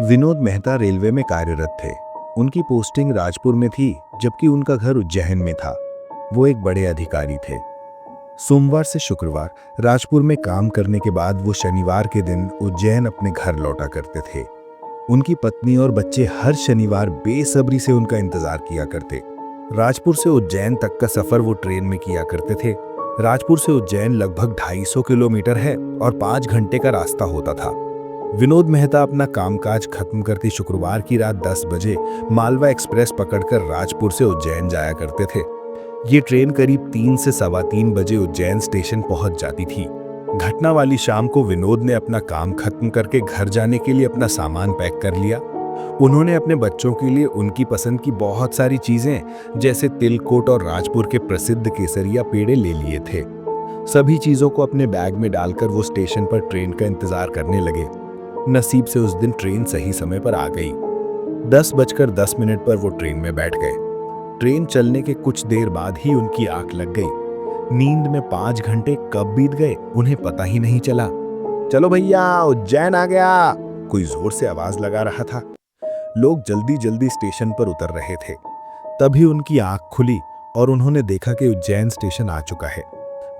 Vinod Mehta railway में कार्यरत थे। उनकी पोस्टिंग राजपुर में थी, जबकि उनका घर उज्जैन में था। वो एक बड़े अधिकारी थे। सोमवार से शुक्रवार राजपुर में काम करने के बाद वो शनिवार के दिन उज्जैन अपने घर लौटा करते थे। उनकी पत्नी और बच्चे हर शनिवार बेसब्री से उनका इंतजार किया करते। राजपुर से उज्जैन तक का सफर वो ट्रेन में किया करते थे। राजपुर से उज्जैन लगभग 250 किलोमीटर है और 5 घंटे का रास्ता होता था। विनोद मेहता अपना कामकाज खत्म करती शुक्रवार की रात 10 बजे मालवा एक्सप्रेस पकड़कर राजपुर से उज्जैन जाया करते थे। ये ट्रेन करीब 3 से सवा 3 बजे उज्जैन स्टेशन पहुंच जाती थी। घटना वाली शाम को विनोद ने अपना काम खत्म करके घर जाने के लिए अपना सामान पैक कर लिया। उन्होंने अपने बच्चों के लिए उनकी पसंद की बहुत सारी चीजें जैसे तिलकोट और राजपुर के प्रसिद्ध केसरिया पेड़े ले लिए थे। सभी चीजों को अपने बैग में डालकर वो स्टेशन पर ट्रेन का इंतजार करने लगे। नसीब से उस दिन ट्रेन सही समय पर आ गई। 10:10 पर वो ट्रेन में बैठ गए। ट्रेन चलने के कुछ देर बाद ही उनकी आंख लग गई। नींद में 5 घंटे कब बीत गए उन्हें पता ही नहीं चला। चलो भैया, उज्जैन आ गया, कोई जोर से आवाज लगा रहा था। लोग जल्दी जल्दी स्टेशन पर उतर रहे थे। तभी उनकी आंख खुली और उन्होंने देखा कि उज्जैन स्टेशन आ चुका है।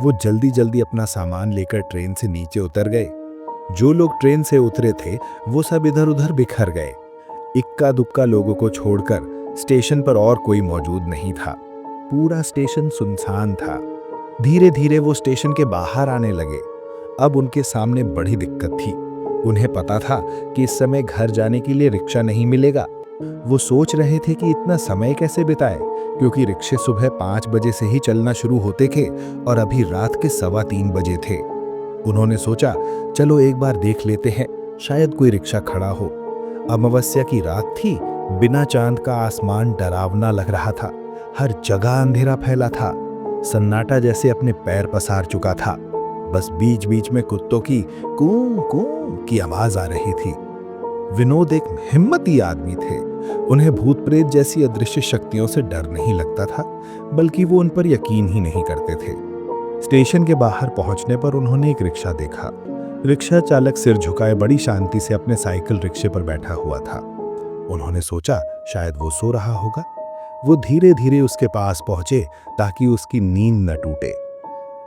वो जल्दी जल्दी अपना सामान लेकर ट्रेन से नीचे उतर गए। जो लोग ट्रेन से उतरे थे वो सब इधर उधर बिखर गए। इक्का दुक्का लोगों को छोड़कर स्टेशन पर और कोई मौजूद नहीं था। पूरा स्टेशन सुनसान था। धीरे धीरे वो स्टेशन के बाहर आने लगे। अब उनके सामने बड़ी दिक्कत थी। उन्हें पता था कि इस समय घर जाने के लिए रिक्शा नहीं मिलेगा। वो सोच रहे थे कि इतना समय कैसे बिताए, क्योंकि रिक्शे सुबह 5 बजे से ही चलना शुरू होते थे और अभी रात के 3:15 बजे थे। उन्होंने सोचा, चलो एक बार देख लेते हैं, शायद कोई रिक्शा खड़ा हो। अमावस्या की रात थी। बिना चांद का आसमान डरावना लग रहा था। हर जगह अंधेरा फैला था। सन्नाटा जैसे अपने पैर पसार चुका था। बस बीच बीच में कुत्तों की कूं कूं की आवाज आ रही थी। विनोद एक हिम्मती आदमी थे। उन्हें भूत प्रेत जैसी अदृश्य शक्तियों से डर नहीं लगता था, बल्कि वो उन पर यकीन ही नहीं करते थे। स्टेशन के बाहर पहुंचने पर उन्होंने एक रिक्शा देखा। रिक्शा चालक सिर झुकाए बड़ी शांति से अपने साइकिल रिक्शे पर बैठा हुआ था। उन्होंने सोचा शायद वो सो रहा होगा। वो धीरे धीरे उसके पास पहुंचे ताकि उसकी नींद न टूटे।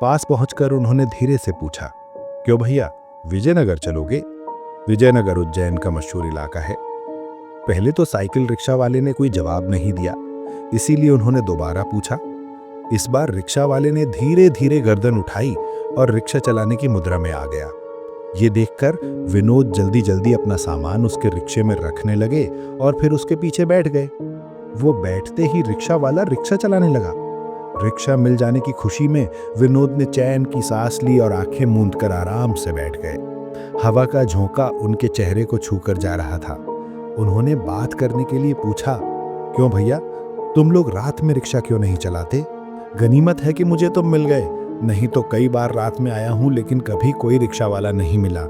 पास पहुंचकर उन्होंने धीरे से पूछा, क्यों भैया, विजयनगर चलोगे? विजयनगर उज्जैन का मशहूर इलाका है। पहले तो साइकिल रिक्शा वाले ने कोई जवाब नहीं दिया, इसीलिए उन्होंने दोबारा पूछा। इस बार रिक्शा वाले ने धीरे धीरे गर्दन उठाई और रिक्शा चलाने की मुद्रा में आ गया। ये देखकर विनोद जल्दी जल्दी अपना सामान उसके रिक्शे में रखने लगे और फिर उसके पीछे बैठ गए। वो बैठते ही रिक्शा वाला रिक्शा चलाने लगा। रिक्शा मिल जाने की खुशी में विनोद ने चैन की सांस ली और आंखें मूंद कर आराम से बैठ गए। हवा का झोंका उनके चेहरे को छूकर जा रहा था। उन्होंने बात करने के लिए पूछा, क्यों भैया, तुम लोग रात में रिक्शा क्यों नहीं चलाते? गनीमत है कि मुझे तुम मिल गए, नहीं तो कई बार रात में आया हूं लेकिन कभी कोई रिक्शा वाला नहीं मिला।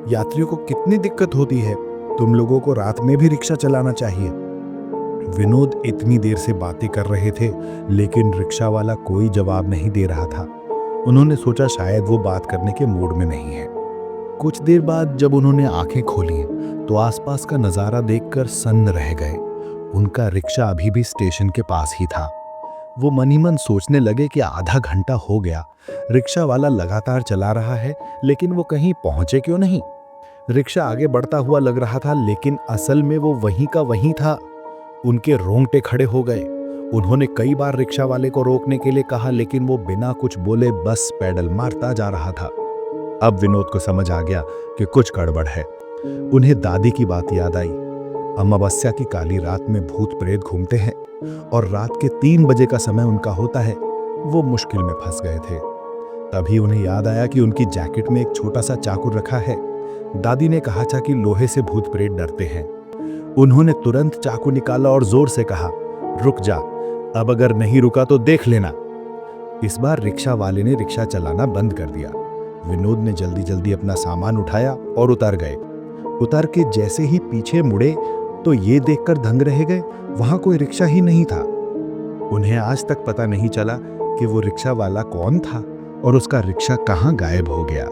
यात्रियों को कितनी दिक्कत होती है। तुम लोगों को रात में भी रिक्शा चलाना चाहिए। विनोद इतनी देर से बातें कर रहे थे लेकिन रिक्शा वाला कोई जवाब नहीं दे रहा था। उन्होंने सोचा शायद वो बात करने के मूड में नहीं है। कुछ देर बाद जब उन्होंने आंखें खोली तो आसपास का नजारा देखकर सन्न रह गए। उनका रिक्शा अभी भी स्टेशन के पास ही था। वो मन ही मन सोचने लगे कि आधा घंटा हो गया, रिक्शा वाला लगातार चला रहा है लेकिन वो कहीं पहुंचे क्यों नहीं। रिक्शा आगे बढ़ता हुआ लग रहा था लेकिन असल में वो वहीं का वहीं था। उनके रोंगटे खड़े हो गए। उन्होंने कई बार रिक्शा वाले को रोकने के लिए कहा लेकिन वो बिना कुछ बोले बस पैडल मारता जा रहा था। अब विनोद को समझ आ गया कि कुछ गड़बड़ है। उन्हें दादी की बात याद आई। अमावस्या की काली रात में भूत प्रेत घूमते हैं और रात के 3 बजे का समय उनका होता है। वो मुश्किल में फंस गए थे। तभी उन्हें याद आया कि उनकी जैकेट में एक छोटा सा चाकू रखा है। दादी ने कहा था कि लोहे से भूत प्रेत डरते हैं। उन्होंने तुरंत चाकू निकाला और जोर से कहा, रुक जा, अब अगर नहीं रुका तो देख लेना। इस बार रिक्शा वाले ने रिक्शा चलाना बंद कर दिया। विनोद ने जल्दी जल्दी अपना सामान उठाया और उतर गए। उतर के जैसे ही पीछे मुड़े तो ये देखकर दंग रह गए, वहां कोई रिक्शा ही नहीं था। उन्हें आज तक पता नहीं चला कि वो रिक्शा वाला कौन था और उसका रिक्शा कहां गायब हो गया।